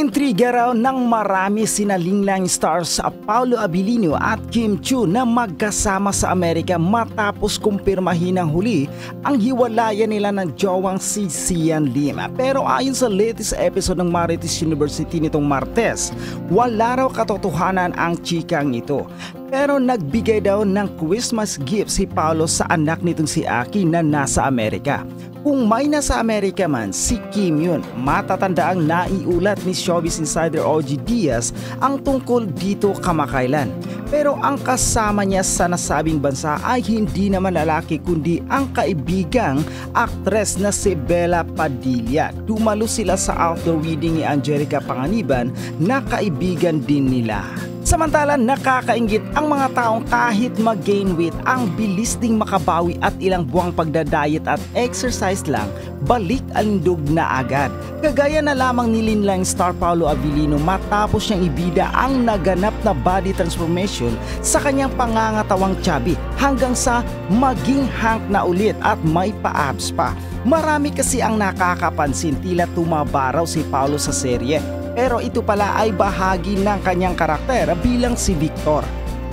Inintriga raw ng marami sina Linglang stars Paolo Abilino at Kim Chiu na magkasama sa Amerika matapos kumpirmahin ng huli ang hiwalayan nila ng jowang si Sian Lim. Pero ayon sa latest episode ng Marites University nitong Martes, wala raw katotohanan ang chikang ito. Pero nagbigay daw ng Christmas gift si Paolo sa anak nitong si Aki na nasa Amerika. Kung may nasa Amerika man, si Kim yun. Matatandaang naiulat ni Showbiz Insider OG Diaz ang tungkol dito kamakailan. Pero ang kasama niya sa nasabing bansa ay hindi naman lalaki kundi ang kaibigang aktres na si Bella Padilla. Dumalo sila sa outdoor wedding ni Angelica Panganiban na kaibigan din nila. Samantala, nakakainggit ang mga taong kahit mag-gain weight, ang bilis ding makabawi at ilang buwang pagdadayet at exercise lang, balik alindog na agad. Kagaya na lamang ni Linlang star Paolo Abilino matapos niyang ibida ang naganap na body transformation sa kanyang pangangatawang chubby hanggang sa maging hunk na ulit at may pa-abs pa. Marami kasi ang nakakapansin tila tumaba raw si Paolo sa serye. Pero ito pala ay bahagi ng kanyang karakter bilang si Victor.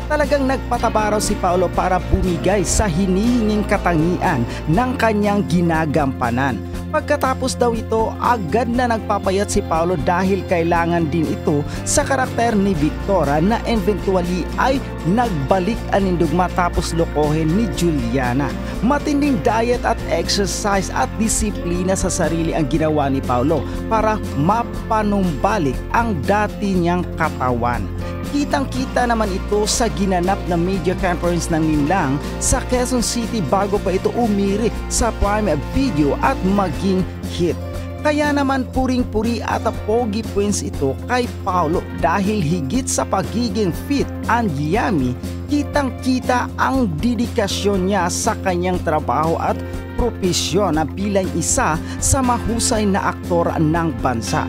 Talagang nagpataba raw si Paolo para bumigay sa hinihinging katangian ng kanyang ginagampanan. Pagkatapos daw ito, agad na nagpapayat si Paolo dahil kailangan din ito sa karakter ni Victor na eventually ay nagbalik anindog matapos lokohin ni Juliana. Matinding diet at exercise at disiplina sa sarili ang ginawa ni Paolo para mapanumbalik ang dati niyang katawan. Kitang-kita naman ito sa ginanap na media conference ng Linlang sa Quezon City bago pa ito umiri sa Prime Video at maging hit. Kaya naman puring-puri at pogi points ito kay Paolo dahil higit sa pagiging fit and yummy, kitang-kita ang dedikasyon niya sa kanyang trabaho at propesyon na bilang isa sa mahusay na aktor ng bansa.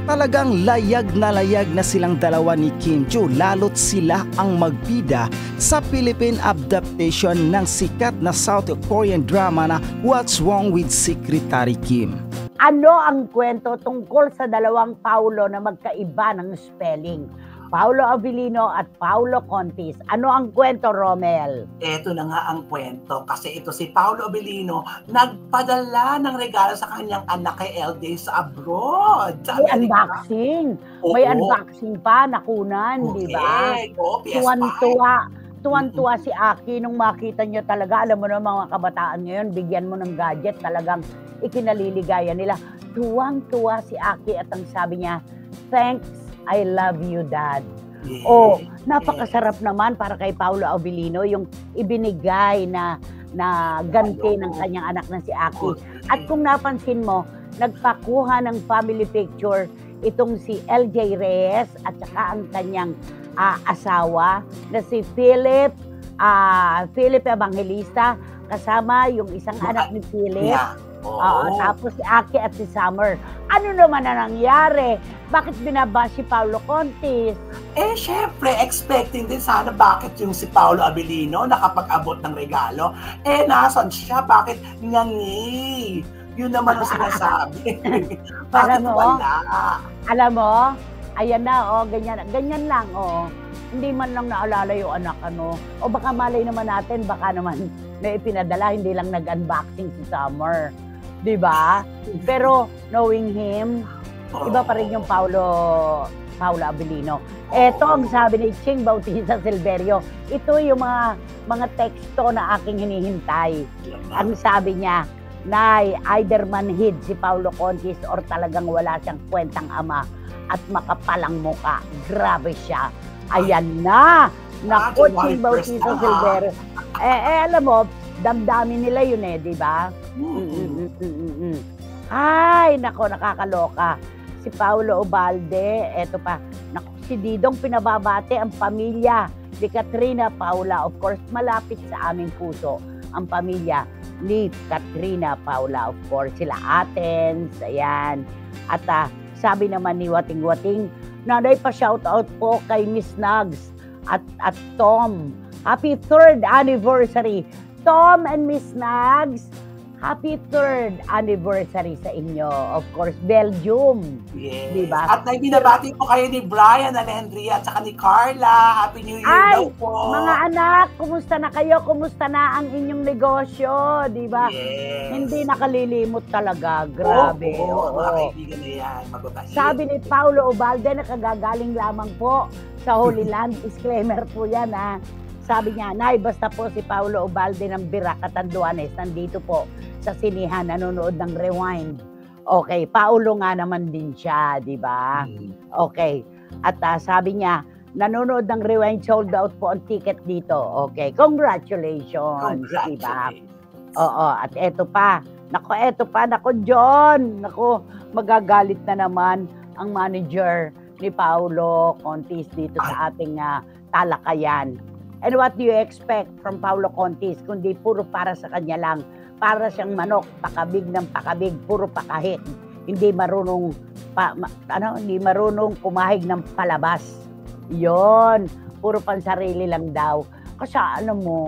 Talagang layag na silang dalawa ni Kim Chiu lalo't sila ang magbida sa Philippine adaptation ng sikat na South Korean drama na What's Wrong with Secretary Kim. Ano ang kwento tungkol sa dalawang Paulo na magkaiba ng spelling? Paolo Abilino at Paulo Contis. Ano ang kwento, Romel? Ito na nga ang kwento kasi ito si Paolo Abilino nagpadala ng regalo sa kanyang anak kay LJ sa abroad. May unboxing. May unboxing pa, nakunan, di ba? Tuwan-tuwa si Aki nung makita niya talaga. Alam mo na mga kabataan ngayon, bigyan mo ng gadget, talagang ikinaliligaya nila. Tuwang-tuwa si Aki at ang sabi niya, thanks, I love you, Dad. Yeah. Napakasarap naman para kay Paolo Abilino yung ibinigay na ganti ng kanyang anak na si Aki. At kung napansin mo, nagpakuha ng family picture itong si LJ Reyes at saka ang kanyang asawa na si Philip Evangelista, kasama yung isang anak ni Philip. Yeah. Tapos si Aki at si Summer. Ano naman na nangyari? Bakit binaba si Paolo Contis? Syempre, expecting din sana bakit yung si Paolo Abilino nakapag-abot ng regalo. Nasan siya? Bakit ngangi? Yun naman ang sinasabi. Bakit wala? Alam mo, ayan na, ganyan lang, Hindi man lang naalala yung anak, O baka malay naman natin, baka naman na ipinadala, hindi lang nag-unboxing si Summer. Diba? Pero knowing him, iba pa rin yung Paolo Abilino. Ito ang sabi ni Ching Bautista Silverio. Ito yung mga teksto na aking hinihintay. Ang sabi niya, Nay, either manhid si Paolo Contis or talagang wala siyang kwentang ama at makapalang muka. Grabe siya. Ayan na! Naku, Ching Bautista Silverio. Alam mo, damdamin nila yun di ba? Ay, nako, nakakaloka. Si Paolo Ubalde, eto pa. Naku, si Didong pinababate ang pamilya ni Katrina Paula. Of course, malapit sa aming puso ang pamilya ni Katrina Paula. Of course, sila Athens, ayan. At sabi naman ni Wating Wating, nanay pa shoutout po kay Miss Nugs at Tom. Happy 3rd anniversary. Tom and Miss Nags, Happy 3rd anniversary sa inyo. Of course, Belgium. Yes. Diba? At binabati po kayo ni Brian, Alendria, at saka ni Carla. Happy New Year Ay, daw po. mga anak, kumusta na kayo? Kumusta na ang inyong negosyo? Di ba? Yes. Hindi nakalilimot talaga. Grabe. Oo, mga Oo. kaibigan na yan. Mababait. Sabi ni Paulo Ubalde, nakagagaling lamang po sa Holy Land. Disclaimer po yan, ha. Sabi niya, Nay, basta po si Paulo Ubalde ng Birac Catanduanes, nandito po sa sinihan, nanonood ng Rewind. Okay, Paulo nga naman din siya, di ba? Okay. At sabi niya, nanonood ng Rewind, sold out po ang ticket dito. Okay, congratulations, di ba? Oo, at eto pa. Nako, John. Nako, magagalit na naman ang manager ni Paulo Contis dito sa ating talakayan. And what do you expect from Paulo Contis? Kundi puro para sa kanya lang. Para siyang manok, pakabig ng pakabig, puro pakahit. Hindi marunong hindi marunong kumahig ng palabas. 'Yon, puro pansarili lang daw. Kasi ano mo,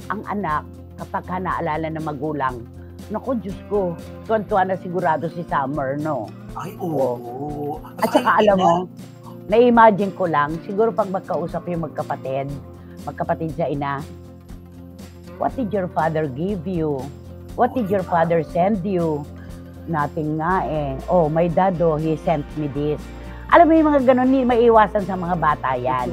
ang anak kapag naalala ng magulang, naku Diyos ko, tuwan-tuwa na sigurado si Summer, no? Ay, oo. At saka alam mo, na-imagine ko lang, siguro pag magkausap yung magkapatid sa ina, what did your father give you? What did your father send you? Nothing nga eh. Oh, my dad, he sent me this. Alam mo yung mga ganun, hindi maiwasan sa mga bata yan.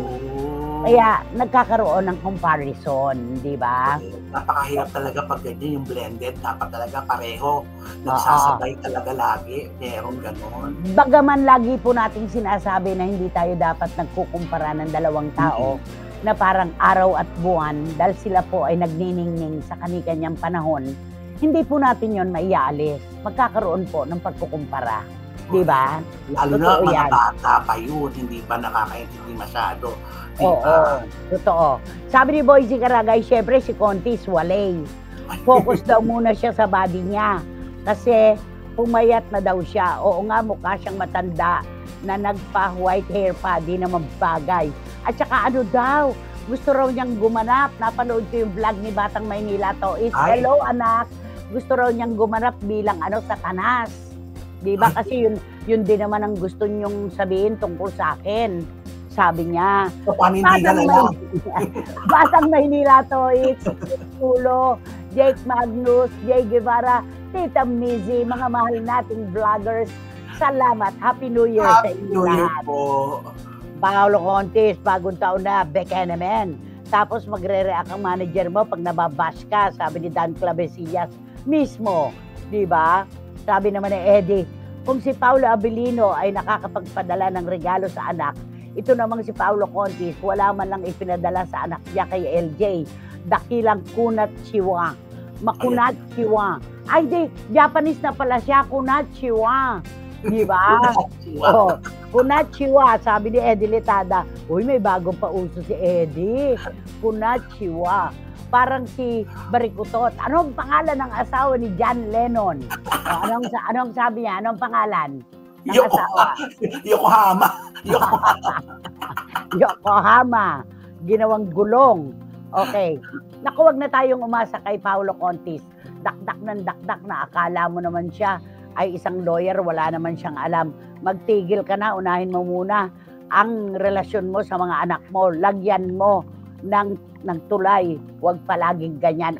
Kaya nagkakaroon ng comparison, di ba? Napakahirap talaga pag ganyan yung blended. Dapat talaga pareho. Nagsasabay talaga lagi. Meron ganon. Bagaman lagi po nating sinasabi na hindi tayo dapat nagkukumpara ng dalawang tao na parang araw at buwan dahil sila po ay nagniningning sa kani-kanyang panahon. Hindi po natin yon maiaalis. Magkakaroon po ng pagkukumpara. Di ba? Lalo na mga bata pa yun. Hindi pa nakakaintindi masyado. Oo, totoo. Sabi ni Boyzie Caragay, syempre si Contis, walay. Focus daw muna siya sa body niya. Kasi pumayat na daw siya. Oo nga, mukha siyang matanda na nagpa-white hair pa, di naman bagay. At saka ano daw, gusto raw niyang gumanap. Napanood ko yung vlog ni Batang Maynila to. Hello anak, gusto raw niyang gumanap bilang Satanas. Di ba? Kasi yun din naman ang gusto niyong sabihin tungkol sa akin. Sabi niya, Batang Maynila to, it's Tulo, Jake Magnus, Jay Guevara, Tita Mizzy, mga mahal nating vloggers. Salamat. Happy New Year sa inyo lahat. Paulo Contis, bagong taon na, beke naman. Tapos magre-react ang manager mo pag nababash ka, sabi ni Dan Clavesillas mismo. Di ba? Sabi naman ni Eddie, kung si Paulo Abilino ay nakakapagpadala ng regalo sa anak, ito namang si Paulo Contis, wala man lang ipinadala sa anak niya kay LJ. Dakilang kunat chiwa. Makunat chiwa. Ay di, Japanese na pala siya, kunat chiwa. Di ba? Oh, kunat chiwa, sabi ni Eddie Litada. Uy, may bagong pauso si Eddie. Kunat chiwa. Parang si Barikutot. Anong pangalan ng asawa ni John Lennon? Anong sabi niya? Anong pangalan ng asawa? Yokohama. Yokohama. Ginawang gulong. Okay. Naku, wag na tayong umasa kay Paulo Contis. Dakdak ng dakdak na akala mo naman siya ay isang lawyer, wala naman siyang alam. Magtigil ka na, unahin mo muna ang relasyon mo sa mga anak mo. Lagyan mo ng tulay. Huwag palaging ganyan.